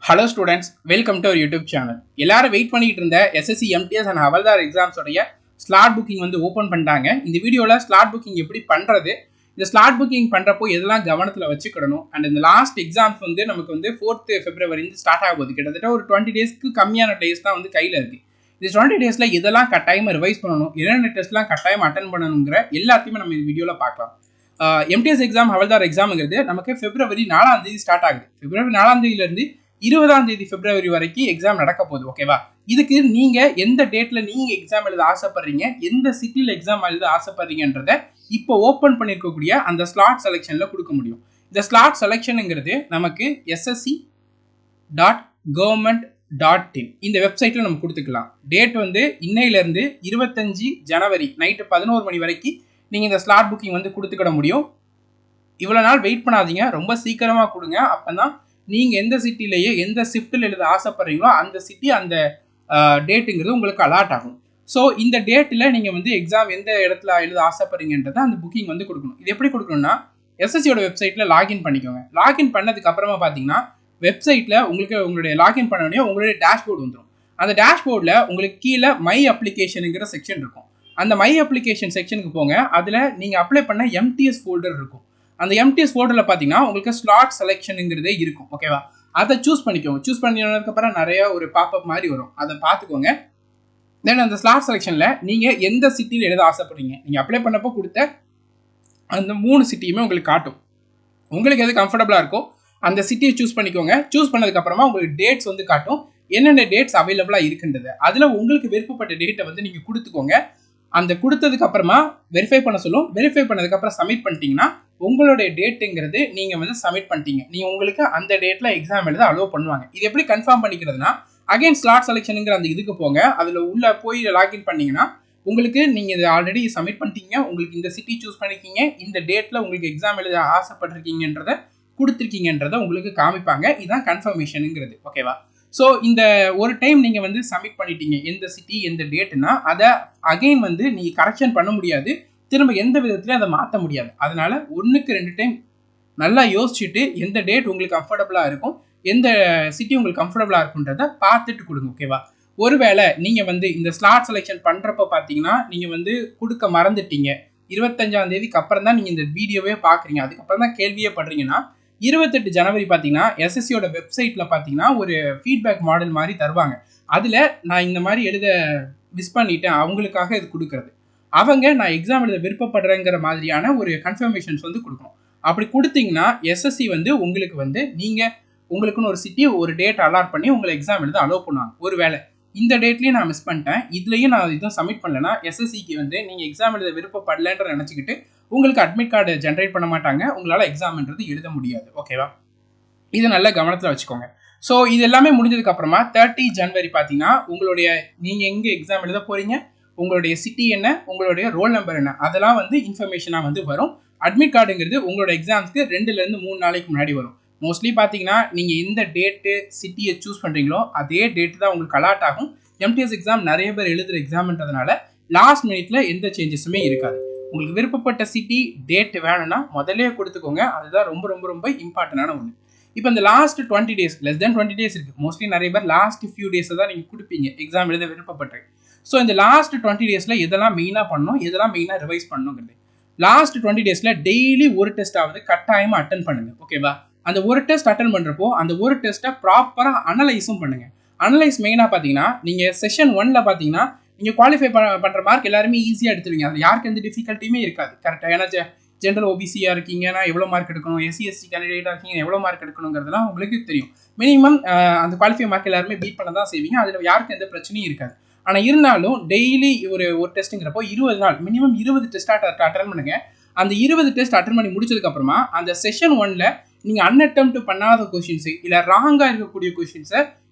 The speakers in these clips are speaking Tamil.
Hello students, welcome to our YouTube channel. எல்லாரும் வெயிட் பண்ணிட்டு இருந்த எஸ்எஸ்சி எம்டிஎஸ் அண்ட் ஹவல்தார் எக்ஸாம்ஸோடைய ஸ்லாட் புக்கிங் வந்து ஓப்பன் பண்ணிட்டாங்க. இந்த வீடியோவில் ஸ்லாட் புக்கிங் எப்படி பண்ணுறது, இந்த ஸ்லாட் புக்கிங் பண்ணுறப்போ எதெல்லாம் கவனத்தில் வச்சுக்கிடணும், அண்ட் இந்த லாஸ்ட் எக்ஸாம்ஸ் வந்து நமக்கு வந்து 4th February ஸ்டார்ட் ஆக போகுது. கிட்டத்தட்ட ஒரு 20 டேஸ்க்கு கம்மியான டேஸ் தான் வந்து கையில் இருக்குது. இந்த 20 டேஸில் இதெல்லாம் கட்டாயமாக ரிவைஸ் பண்ணணும், என்னென்ன டெஸ்ட்லாம் கட்டாயம் அட்டன் பண்ணணுங்கிற எல்லாத்தையுமே நம்ம இந்த வீடியோவில் பார்க்கலாம். எம்டிஎஸ் எக்ஸாம் ஹவல்தார் எக்ஸாமுங்கிறது நமக்கு February 4 ஸ்டார்ட் ஆகுது. February 4 20 February வரைக்கும் எக்ஸாம் நடக்க போகுது. ஓகேவா? இதுக்கு நீங்க எந்த டேட்ல நீங்க எக்ஸாம் எழுத ஆசைப்படுறீங்க, எந்த சிட்டியில் எக்ஸாம் எழுத ஆசைப்படுறீங்கன்றத இப்போ ஓப்பன் பண்ணிருக்கக்கூடிய அந்த ஸ்லாட் செலெக்ஷன்ல கொடுக்க முடியும். இந்த ஸ்லாட் செலெக்ஷனுங்கிறது நமக்கு ssc.government.in இந்த வெப்சைட்ல நம்ம கொடுத்துக்கலாம். டேட் வந்து இன்னையிலிருந்து 25 ஜனவரி நைட்டு 11 மணி வரைக்கும் நீங்க இந்த ஸ்லாட் புக்கிங் வந்து கொடுத்துக்கிட முடியும். இவ்வளவு நாள் வெயிட் பண்ணாதீங்க, ரொம்ப சீக்கிரமா கொடுங்க. அப்பதான் நீங்க எந்த சிட்டிலேயே எந்த ஷிஃப்ட்டில் எழுத ஆசைப்படுறீங்களோ அந்த சிட்டி அந்த டேட்டுங்கிறது உங்களுக்கு அலாட் ஆகும். ஸோ இந்த டேட்டில் நீங்கள் வந்து எக்ஸாம் எந்த இடத்துல எழுத ஆசைப்படுறீங்கன்றதை அந்த புக்கிங் வந்து கொடுக்கணும். இது எப்படி கொடுக்கணும்னா, எஸ்எஸ்சியோட வெப்சைட்டில் லாகின் பண்ணிக்கோங்க. லாகின் பண்ணதுக்கு அப்புறமா பார்த்தீங்கன்னா வெப்சைட்டில் உங்களுக்கு உங்களுடைய லாகின் பண்ண உடனே உங்களுடைய டேஷ்போர்டு வந்துடும். அந்த டேஷ்போர்டில் உங்களுக்கு கீழே மை அப்ளிகேஷனுங்கிற செக்ஷன் இருக்கும். அந்த மை அப்ளிகேஷன் செக்ஷனுக்கு போங்க. அதில் நீங்கள் அப்ளை பண்ண எம்டிஎஸ் ஃபோல்டர் இருக்கும். அந்த எம்டிஎஸ் ஃபோல்டரில் பார்த்தீங்கன்னா உங்களுக்கு ஸ்லாட் செலெக்ஷனுங்கிறதே இருக்கும். ஓகேவா? அதை சூஸ் பண்ணிக்கோங்க. சூஸ் பண்ணினதுக்கப்புறம் நிறைய ஒரு பாப்அப் மாதிரி வரும், அதை பார்த்துக்கோங்க. தென் அந்த ஸ்லாட் செலெக்ஷனில் நீங்கள் எந்த சிட்டியில் எழுத ஆசைப்படுறீங்க, நீங்கள் அப்ளை பண்ணப்போ கொடுத்த அந்த 3 சிட்டியுமே உங்களுக்கு காட்டும். உங்களுக்கு எது கம்ஃபர்டபுளாக இருக்கோ அந்த சிட்டியை சூஸ் பண்ணிக்கோங்க. சூஸ் பண்ணதுக்கப்புறமா உங்களுக்கு டேட்ஸ் வந்து காட்டும், என்னென்ன டேட்ஸ் அவைலபிளாக இருக்குன்றது. அதில் உங்களுக்கு விருப்பப்பட்ட டேட்டை வந்து நீங்கள் கொடுத்துக்கோங்க. அந்த கொடுத்ததுக்கு அப்புறமா வெரிஃபை பண்ண சொல்லும். வெரிஃபை பண்ணதுக்கப்புறம் சப்மிட் பண்ணிட்டீங்கன்னா உங்களுடைய டேட்டுங்கிறது நீங்கள் வந்து சப்மிட் பண்ணிட்டீங்க. நீங்கள் உங்களுக்கு அந்த டேட்டில் எக்ஸாம் எழுத அலோவ் பண்ணுவாங்க. இது எப்படி கன்ஃபார்ம் பண்ணிக்கிறதுனா, அகைன் ஸ்லாட் செலெக்ஷனுங்கிற அந்த இதுக்கு போங்க. அதில் உள்ளே போய் லாகின் பண்ணிங்கன்னா உங்களுக்கு நீங்கள் இதை ஆல்ரெடி சப்மிட் பண்ணிட்டீங்க, உங்களுக்கு இந்த சிட்டி சூஸ் பண்ணிக்கிங்க, இந்த டேட்டில் உங்களுக்கு எக்ஸாம் எழுத ஆசைப்பட்டிருக்கீங்கன்றதை கொடுத்துருக்கீங்கன்றதை உங்களுக்கு காமிப்பாங்க. இதுதான் கன்ஃபர்மேஷனுங்கிறது. ஓகேவா? ஸோ இந்த ஒரு டைம் நீங்கள் வந்து சப்மிட் பண்ணிட்டீங்க எந்த சிட்டி எந்த டேட்டுனா, அதை அகெயின் வந்து நீங்கள் கரெக்ஷன் பண்ண முடியாது, திரும்ப எந்த விதத்துலையும் அதை மாற்ற முடியாது. அதனால 1க்கு 2 டைம் நல்லா யோசிச்சுட்டு எந்த டேட் உங்களுக்கு கம்ஃபர்டபுளாக இருக்கும், எந்த சிட்டி உங்களுக்கு கம்ஃபர்டபுளாக இருக்குன்றதை பார்த்துட்டு கொடுங்க. ஓகேவா? ஒருவேளை நீங்கள் வந்து இந்த ஸ்லாட் செலெக்ஷன் பண்ணுறப்ப பார்த்தீங்கன்னா நீங்கள் வந்து கொடுக்க மறந்துட்டீங்க, 25ஆம் தேதிக்கு அப்புறம் தான் நீங்கள் இந்த வீடியோவே பார்க்குறீங்க, அதுக்கப்புறம் தான் கேள்வியே படுறீங்கன்னா 28 ஜனவரி பார்த்தீங்கன்னா எஸ்எஸ்சியோட வெப்சைட்டில் பார்த்தீங்கன்னா ஒரு ஃபீட்பேக் மாடல் மாதிரி தருவாங்க. அதில் நான் இந்த மாதிரி எழுத மிஸ் பண்ணிட்டேன், அவங்களுக்காக இது கொடுக்குறது. அவங்க நான் எக்ஸாம் எழுத விருப்பப்படுறேங்கிற மாதிரியான ஒரு கன்ஃபர்மேஷன்ஸ் வந்து கொடுக்கணும். அப்படி கொடுத்தீங்கன்னா எஸ்எஸ்சி வந்து உங்களுக்கு வந்து நீங்கள் உங்களுக்குன்னு ஒரு சிட்டி ஒரு டேட் அலாட் பண்ணி உங்களை எக்ஸாம் எழுத அலோவ் பண்ணுவாங்க. ஒருவேளை இந்த டேட்லேயும் நான் மிஸ் பண்ணிட்டேன், இதுலேயும் நான் இதுவும் சப்மிட் பண்ணலைன்னா எஸ்எஸ்சிக்கு வந்து நீங்கள் எக்ஸாம் எழுத விருப்பப்படலைன்ற நினச்சிக்கிட்டு உங்களுக்கு அட்மிட் கார்டு ஜென்ரேட் பண்ண மாட்டாங்க, உங்களால் எக்ஸாம்ன்றது எழுத முடியாது. ஓகேவா? இது நல்ல கவனத்தில் வச்சுக்கோங்க. ஸோ இது எல்லாமே முடிஞ்சதுக்கப்புறமா 30 ஜனவரி பார்த்தீங்கன்னா உங்களுடைய நீங்கள் எங்கே எக்ஸாம் எழுத போகிறீங்க, உங்களுடைய சிட்டி என்ன, உங்களுடைய ரோல் நம்பர் என்ன, அதெல்லாம் வந்து இன்ஃபர்மேஷனாக வந்து வரும். அட்மிட் கார்டுங்கிறது உங்களோட எக்ஸாம்ஸ்க்கு 2லேருந்து 3 நாளைக்கு முன்னாடி வரும். மோஸ்ட்லி பார்த்தீங்கன்னா நீங்கள் எந்த டேட்டு சிட்டியை சூஸ் பண்ணுறீங்களோ அதே டேட்டு தான் உங்களுக்கு அலாட் ஆகும். எம்டிஎஸ் எக்ஸாம் நிறைய பேர் எழுதுகிற எக்ஸாம்ன்றதுனால லாஸ்ட் மினிட்ல எந்த சேஞ்சஸுமே இருக்காது. உங்களுக்கு விருப்பப்பட்ட சிட்டி டேட் வேணும்னா முதலே கொடுத்துக்கோங்க. அதுதான் ரொம்ப ரொம்ப ரொம்ப இம்பார்ட்டண்டான ஒன்று. இப்போ இந்த last 20 days, less than 20 days இருக்குது. மோஸ்ட்லி நிறைய பேர் லாஸ்ட் ஃபியூ டேஸை தான் நீங்கள் கொடுப்பீங்க எக்ஸாம் எழுத விருப்பப்பட்டு. ஸோ இந்த லாஸ்ட் 20 டேஸில் எதெல்லாம் மெயினாக பண்ணணும், எதெல்லாம் மெயினாக ரிவைஸ் பண்ணணுங்கிறது. லாஸ்ட் 20 டேஸில் டெய்லி ஒரு டெஸ்ட்டாவது கட்டாயமாக அட்டன் பண்ணுங்க. ஓகேவா? அந்த ஒரு டெஸ்ட் அட்டன் பண்ணுறப்போ அந்த ஒரு டெஸ்ட்டை ப்ராப்பராக அனலைஸும் பண்ணுங்கள். அனலைஸ் மெயினாக பார்த்தீங்கன்னா நீங்கள் செஷன் 1ல் பார்த்தீங்கன்னா நீங்கள் குவாலிஃபை பண்ணுற மார்க் எல்லாருமே ஈஸியாக எடுத்துருவீங்க. அதில் யாருக்கு எந்த டிஃபிகல்ட்டியுமே இருக்காது. கரெக்டாக ஏன்னா ஜென்ரல் ஓபிசியாக இருக்கீங்கன்னா எவ்வளோ மார்க் எடுக்கணும், எஸ்சி கேண்டிடேட்டாக இருக்கீங்க எவ்வளோ மார்க் எடுக்கணுங்கிறதுலாம் உங்களுக்கு தெரியும். மினிமம் அந்த குவாலிஃபை மார்க் எல்லாருமே பீட் பண்ண தான் செய்வீங்க. அதில் யாருக்கு எந்த பிரச்சனையும் இருக்காது. ஆனால் இருந்தாலும் டெய்லி ஒரு டெஸ்ட்டுங்கிறப்போ 20 நாள் மினிமம் 20 டெஸ்ட் அட்டன் பண்ணுங்க. அந்த 20 டெஸ்ட் அட்டன் பண்ணி முடிச்சதுக்கப்புறமா அந்த செஷன் 1ல் நீங்கள் அன்அட்டெம்ப்ட் பண்ணாத கொஷின்ஸு இல்லை ராங்காக இருக்கக்கூடிய கொஷின்ஸை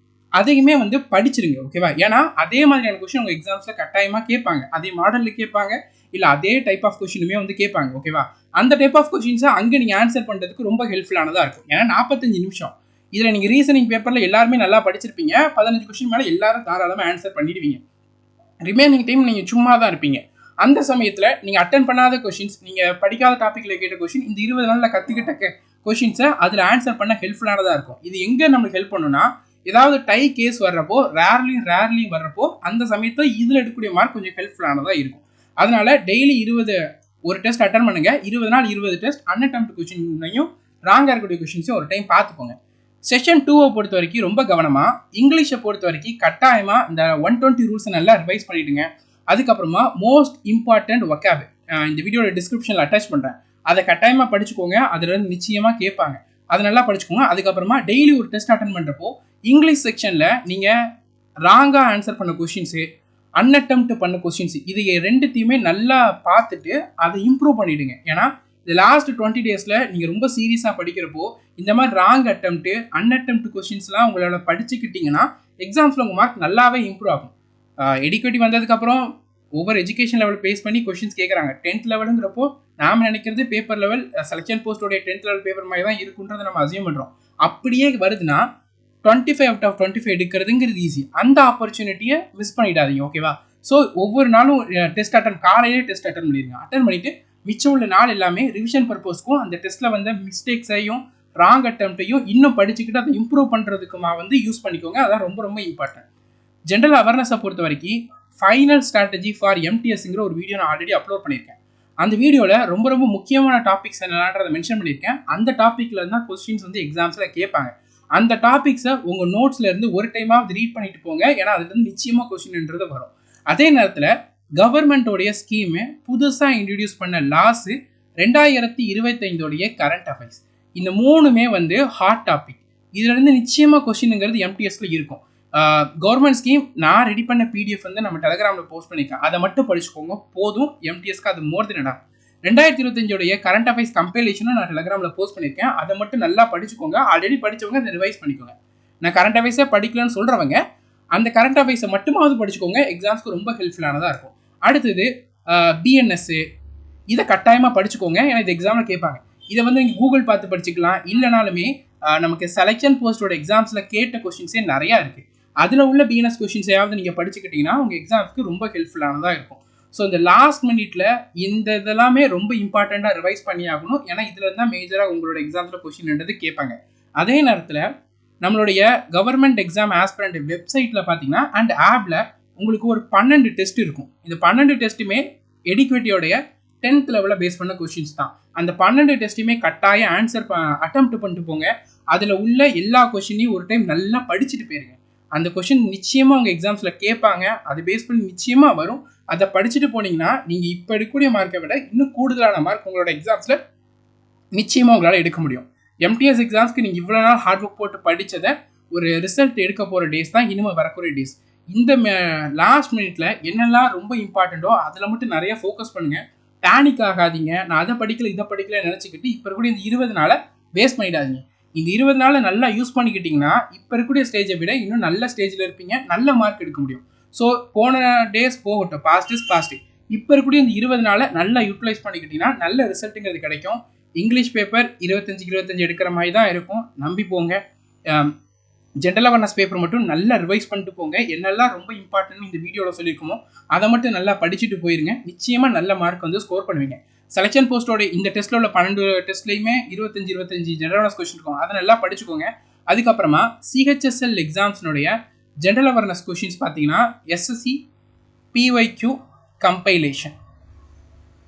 அதையுமே வந்து படிச்சிருங்க. ஓகேவா? ஏன்னா அதே மாதிரியான கொஷின் உங்கள் எக்ஸாம்ஸில் கட்டாயமாக கேட்பாங்க, அதே மாடலில் கேட்பாங்க, இல்லை அதே டைப் ஆஃப் கொஷினுமே வந்து கேட்பாங்க. ஓகேவா? அந்த டைப் ஆஃப் கொஷின்ஸை அங்கே நீங்கள் ஆன்சர் பண்ணுறதுக்கு ரொம்ப ஹெல்ப்ஃபுல்லானதாக இருக்கும். ஏன்னா 45 நிமிஷம் இதில் நீங்கள் ரீசனிங் பேப்பரில் எல்லாருமே நல்லா படிச்சிருப்பீங்க, 15 கொஷின் மேலே எல்லாரும் தாராளமாக ஆன்சர் பண்ணிடுவீங்க. ரிமைனிங் டைம் நீங்கள் சும்மா தான் இருப்பீங்க. அந்த சமயத்தில் நீங்கள் அட்டன் பண்ணாத கொஷின்ஸ், நீங்கள் படிக்காத டாப்பிக்கில் கேட்ட கொஷின், இந்த 20 நாளில் கற்றுக்கிட்ட கொஷின்ஸை அதில் ஆன்சர் பண்ண ஹெல்ப்ஃபுல்லானதாக இருக்கும். இது எங்கே நம்மளுக்கு ஹெல்ப் பண்ணுன்னா, ஏதாவது டை கேஸ் வர்றப்போ ரேர்லி வர்றப்போ அந்த சமயத்தில் இதில் எடுக்கக்கூடிய மார்க் கொஞ்சம் ஹெல்ப்ஃபுல்லானதாக இருக்கும். அதனால டெய்லி 20 ஒரு டெஸ்ட் அட்டன் பண்ணுங்க. 20 நாள் 20 டெஸ்ட் அன்அட்டெம்ப்ட் கொஸ்டினையும் ராங்காக இருக்கக்கூடிய கொஸ்டின்ஸையும் ஒரு டைம் பார்த்துக்கோங்க. செஷன் 2 பொறுத்த வரைக்கும் ரொம்ப கவனமாக இங்கிலீஷை பொறுத்த வரைக்கும் கட்டாயமாக இந்த 120 ரூல்ஸை நல்லா ரிவைஸ் பண்ணிவிடுங்க. அதுக்கப்புறமா மோஸ்ட் இம்பார்ட்டன்ட் வொக்காப் இந்த வீடியோட டிஸ்கிரிப்ஷனில் அட்டாச் பண்ணுறேன். அதை கட்டாயமாக படிச்சுக்கோங்க. அதுலேருந்து நிச்சயமாக கேட்பாங்க. அதை நல்லா படிச்சுக்கோங்க. அதுக்கப்புறமா டெய்லி ஒரு டெஸ்ட் அட்டன் பண்ணுறப்போ இங்கிலீஷ் செக்ஷனில் நீங்கள் ராங்காக ஆன்சர் பண்ண கொஸ்டின்ஸு அன்அட்டெம்ப்ட் பண்ண கொஸ்டின்ஸ் இது ரெண்டுத்தையுமே நல்லா பார்த்துட்டு அதை இம்ப்ரூவ் பண்ணிவிடுங்க. ஏன்னா இந்த லாஸ்ட் 20 டேஸில் நீங்கள் ரொம்ப சீரியஸாக படிக்கிறப்போ இந்த மாதிரி ராங் அட்டெம்ப்ட் அன்அட்டெம்ப்ட் கொஸ்டின்ஸ்லாம் உங்களால் படிச்சுக்கிட்டிங்கன்னா எக்ஸாம்ஸில் உங்கள் மார்க் நல்லாவே இம்ப்ரூவ் ஆகும். எடுக்கேட்டிவ் வந்ததுக்கப்புறம் ஒவ்வொரு எஜுகேஷன் லெவல் பேஸ் பண்ணி கொஸ்டின்ஸ் கேட்குறாங்க. 10th லெவலுங்கிறப்போ நாம் நினைக்கிறது பேப்பர் லெவல் செலெக்ஷன் போஸ்டோடைய 10th லெவல் பேப்பர் மாதிரி தான் இருக்குன்றதை நம்ம அசியூம் பண்ணுறோம். அப்படியே வருதுன்னா 25 out of 25 எடுக்கிறதுங்கிறது ஈஸி. அந்த ஆப்பர்ச்சுனிட்டியை மிஸ் பண்ணிடாதீங்க. ஓகேவா? ஸோ ஒவ்வொரு நாளும் டெஸ்ட் காலையிலே டெஸ்ட் அட்டன் பண்ணிடுங்க. அட்டன் பண்ணிவிட்டு மிச்சம் உள்ள நாள் எல்லாமே ரிவிஷன் பர்பஸ்க்கும் அந்த டெஸ்ட்டில் வந்த மிஸ்டேக்ஸையும் ராங் அட்டெம்ப்டையும் இன்னும் படிச்சுக்கிட்டு அதை இம்ப்ரூவ் பண்ணுறதுக்குமா யூஸ் பண்ணிக்கோங்க. அதான் ரொம்ப ரொம்ப இம்பார்ட்டன்ட். ஜென்ரல் அவேர்னஸை பொறுத்த வரைக்கும் ஃபைனல் ஸ்ட்ராட்டஜி ஃபார் எம்டிஎஸ்ங்கிற ஒரு வீடியோ நான் ஆல்ரெடி அப்லோட் பண்ணியிருக்கேன். அந்த வீடியோவில் ரொம்ப ரொம்ப முக்கியமான டாபிக்ஸ் என்னன்றதை மென்ஷன் பண்ணியிருக்கேன். அந்த டாப்பிக்கில் இருந்தால் கொஸ்டின்ஸ் எக்ஸாம்ஸில் கேட்பாங்க. அந்த டாபிக்ஸை உங்கள் நோட்ஸில் இருந்து ஒரு டைமாவது ரீட் பண்ணிட்டு போங்க. ஏன்னா அதுலேருந்து நிச்சயமாக கொஸ்டின்ன்றது வரும். அதே நேரத்தில் கவர்மெண்ட்டோடைய ஸ்கீமு புதுசாக இன்ட்ரடியூஸ் பண்ண லாஸு 2025 கரண்ட் அஃபேர்ஸ் இந்த மூணுமே ஹாட் டாபிக். இதுலேருந்து நிச்சயமாக கொஸ்டினுங்கிறது எம்டிஎஸ்ல இருக்கும். கவர்மெண்ட் ஸ்கீம் நான் ரெடி பண்ண பிடிஎஃப் நம்ம டெலகிராமில் போஸ்ட் பண்ணியிருக்கேன். அதை மட்டும் படிச்சுக்கோங்க போதும். எம்டிஎஸ்க்கு அது மோர் தென் எனாஃப். 2025 கரண்ட் அஃபேர்ஸ் கம்பைலேஷனும் நான் டெலகிராமில் போஸ்ட் பண்ணியிருக்கேன். அதை மட்டும் நல்லா படிச்சுக்கோங்க. ஆல்ரெடி படித்தவங்க அதை ரிவைஸ் பண்ணிக்கோங்க. நான் கரண்ட் அஃபேர்ஸே படிக்கலன்னு சொல்கிறவங்க அந்த கரண்ட் அஃபேர்ஸை மட்டுமாவது படிச்சுக்கோங்க. எக்ஸாம்ஸ்க்கு ரொம்ப ஹெல்ப்ஃபுல்லானதாக இருக்கும். அடுத்தது பிஎன்எஸ்ஸு இதை கட்டாயமாக படிச்சுக்கோங்க. ஏன்னா இது எக்ஸாமில் கேட்பாங்க. இதை நீங்கள் கூகுள் பார்த்து படிச்சுக்கலாம். இல்லைனாலுமே நமக்கு செலெக்ஷன் போஸ்டோட எக்ஸாம்ஸில் கேட்ட கொஸ்டின்ஸே நிறையா இருக்குது. அதில் உள்ள பிஎன்எஸ் கொஸ்டின்ஸையாவது நீங்கள் படிச்சுக்கிட்டிங்கன்னா உங்கள் எக்ஸாம்ஸ்க்கு ரொம்ப ஹெல்ப்ஃபுல்லானதாக இருக்கும். ஸோ இந்த லாஸ்ட் மினிட்ல இந்த இதெல்லாமே ரொம்ப இம்பார்ட்டண்ட்டாக ரிவைஸ் பண்ணி ஆகணும். ஏன்னா இதில் இருந்தால் மேஜராக உங்களோட எக்ஸாம்ஸில் கொஸ்டின்ன்றது கேட்பாங்க. அதே நேரத்தில் நம்மளுடைய கவர்மெண்ட் எக்ஸாம் ஆஸ்பிரண்ட் வெப்சைட்டில் பார்த்தீங்கன்னா அண்ட் ஆப்பில் உங்களுக்கு ஒரு 12 டெஸ்ட் இருக்கும். இந்த 12 டெஸ்ட்டுமே எடுக்கேட்டியோடைய 10th லெவலில் பேஸ் பண்ண கொஸ்டின்ஸ் தான். அந்த 12 டெஸ்ட்டுமே கட்டாயம் ஆன்சர் அட்டெம்ப்ட் பண்ணிட்டு போங்க. அதில் உள்ள எல்லா கொஸ்டினையும் ஒரு டைம் நல்லா படிச்சுட்டு போயிருங்க. அந்த கொஸ்டின் நிச்சயமாக உங்கள் எக்ஸாம்ஸில் கேட்பாங்க. அதை பேஸ் பண்ணி நிச்சயமாக வரும். அதை படிச்சுட்டு போனீங்கன்னா நீங்கள் இப்போ எடுக்கக்கூடிய மார்க்கை விட இன்னும் கூடுதலான மார்க் உங்களோட எக்ஸாம்ஸில் நிச்சயமாக உங்களால் எடுக்க முடியும். எம்டிஎஸ் எக்ஸாம்ஸ்க்கு நீங்கள் இவ்வளோ நாள் ஹார்ட் ஒர்க் போட்டு படித்ததை ஒரு ரிசல்ட் எடுக்க போகிற டேஸ் தான் இனிமேல் வரக்கூடிய டேஸ். இந்த லாஸ்ட் மினிட்ல என்னெல்லாம் ரொம்ப இம்பார்ட்டண்ட்டோ அதில் மட்டும் நிறைய ஃபோக்கஸ் பண்ணுங்கள். பேனிக் ஆகாதீங்க. நான் அதை படிக்கல இதை படிக்கல நினச்சிக்கிட்டு இப்போ இருக்கக்கூடிய இந்த 20 நாளை வேஸ்ட் பண்ணிடாதீங்க. இந்த 20 நாளை நல்லா யூஸ் பண்ணிக்கிட்டிங்கன்னா இப்போ இருக்கக்கூடிய ஸ்டேஜை விட இன்னும் நல்ல ஸ்டேஜில் இருப்பீங்க. நல்ல மார்க் எடுக்க முடியும். ஸோ போன டேஸ் போகட்டும், பாஸ்ட் இஸ் பாஸ்ட். இப்போ இருக்கக்கூடிய இந்த 20 நாளை நல்லா யூட்டிலைஸ் பண்ணிக்கிட்டிங்கன்னா நல்ல ரிசல்ட்டுங்கிறது கிடைக்கும். இங்கிலீஷ் பேப்பர் 25 எடுக்கிற மாதிரி தான் இருக்கும். நம்பி போங்க. ஜென்ரல் அவேர்னஸ் பேப்பர் மட்டும் நல்லா ரிவைஸ் பண்ணிட்டு போங்க. என்னெல்லாம் ரொம்ப இம்பார்ட்டன்ட் இந்த வீடியோவில் சொல்லியிருக்கோமோ அதை மட்டும் நல்லா படிச்சுட்டு போயிருங்க. நிச்சயமாக நல்ல மார்க் ஸ்கோர் பண்ணுவீங்க. செலெக்ஷன் போஸ்டோட இந்த டெஸ்ட்டில் உள்ள 12 டெஸ்ட்லையுமே 25 ஜென்ரல் அவேர்னஸ் கொஸ்டின் இருக்கும். அதை நல்லா படிச்சுக்கோங்க. அதுக்கப்புறமா சிஹெச்எஸ்எல் எக்ஸாம்ஸ்னுடைய ஜென்ரல் அவேர்னஸ் கொஸ்டின்ஸ் பார்த்தீங்கன்னா எஸ்எஸ்சி பிஒய்க்யூ கம்பைலேஷன்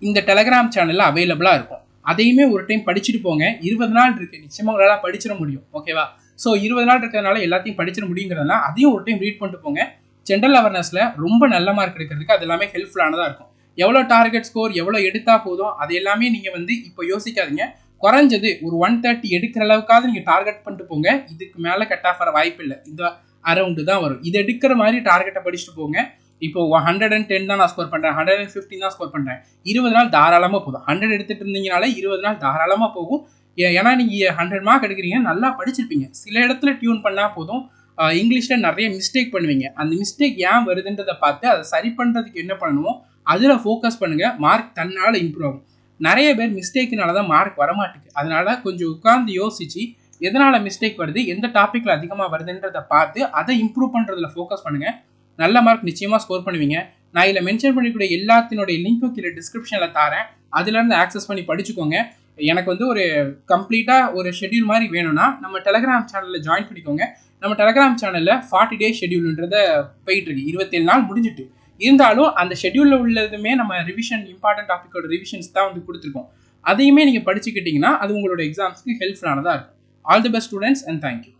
இந்த டெலகிராம் சேனலில் அவைலபிளாக இருக்கும். அதையுமே ஒரு டைம் படிச்சுட்டு போங்க. 20 நாள் இருக்குது. நிச்சயமாக உங்களால் படிச்சிட முடியும். ஓகேவா? ஸோ 20 நாள் இருக்கிறதுனால எல்லாத்தையும் படிச்சிட முடியுங்கிறதுனால அதையும் ஒரு டைம் ரீட் பண்ணிட்டு போங்க. ஜென்ரல் அவேர்னஸில் ரொம்ப நல்ல மார்க் எடுக்கிறதுக்கு அது எல்லாமே ஹெல்ப்ஃபுல்லானதாக இருக்கும். எவ்வளோ டார்கெட் ஸ்கோர் எவ்வளோ எடுத்தால் போதும் அது எல்லாமே நீங்கள் இப்போ யோசிக்காதீங்க. குறைஞ்சது ஒரு 130 எடுக்கிற அளவுக்காவது நீங்கள் டார்கெட் பண்ணிட்டு போங்க. இதுக்கு மேலே கட் ஆஃப் வர வாய்ப்பு இல்லை. இந்த அரௌண்டு தான் வரும். இது எடுக்கிற மாதிரி டார்கெட்டை படிச்சுட்டு போங்க. இப்போ 110 தான் நான் ஸ்கோர் பண்ணுறேன், 115 தான் ஸ்கோர் பண்ணுறேன். 20 நாள் தாராளமாக போதும். 100 எடுத்துகிட்டு இருந்தீங்கனாலே 20 நாள் தாராளமாக போகும். ஏன்னா நீங்கள் 100 மார்க் எடுக்கிறீங்க, நல்லா படிச்சிருப்பீங்க. சில இடத்துல டியூன் பண்ணால் போதும். இங்கிலீஷில் நிறைய மிஸ்டேக் பண்ணுவீங்க. அந்த மிஸ்டேக் ஏன் வருதுன்றதை பார்த்து அதை சரி பண்ணுறதுக்கு என்ன பண்ணணுமோ அதில் ஃபோக்கஸ் பண்ணுங்கள். மார்க் தன்னால் இம்ப்ரூவ் ஆகும். நிறைய பேர் மிஸ்டேக்குனால தான் மார்க் வரமாட்டேங்குது. அதனால கொஞ்சம் உட்கார்ந்து யோசிச்சு எதனால் மிஸ்டேக் வருது, எந்த டாப்பிக்கில் அதிகமாக வருதுன்றதை பார்த்து அதை இம்ப்ரூவ் பண்ணுறதுல ஃபோக்கஸ் பண்ணுங்கள். நல்ல மார்க் நிச்சயமாக ஸ்கோர் பண்ணுவீங்க. நான் இதில் மென்ஷன் பண்ணிக்கூடிய எல்லாத்தினுடைய லிங்க்கும் கீழே டிஸ்கிரிப்ஷனில் தரேன். அதுலேருந்து ஆக்சஸ் பண்ணி படிச்சுக்கோங்க. எனக்கு வந்து ஒரு கம்ப்ளீட்டாக ஒரு ஷெட்யூல் மாதிரி வேணும்னா நம்ம டெலகிராம் சேனலில் ஜாயின் பண்ணிக்கோங்க. நம்ம டெலகிராம் சேனலில் 40 டே ஷெட்யூல்ன்றத போயிட்டு இருக்கு. 27 நாள் முடிஞ்சிட்டு இருந்தாலும் அந்த ஷெட்யூலில் உள்ளதுமே நம்ம ரிவிஷன் இம்பார்ட்டன்ட் டாப்பிக்கோட ரிவிஷன்ஸ் தான் வந்து கொடுத்துருக்கோம். அதையுமே நீங்கள் படிச்சுக்கிட்டிங்கன்னா அது உங்களோட எக்ஸாம்ஸ்க்கு ஹெல்ப்ஃபுல்லானதாக இருக்கும். All the best students and thank you.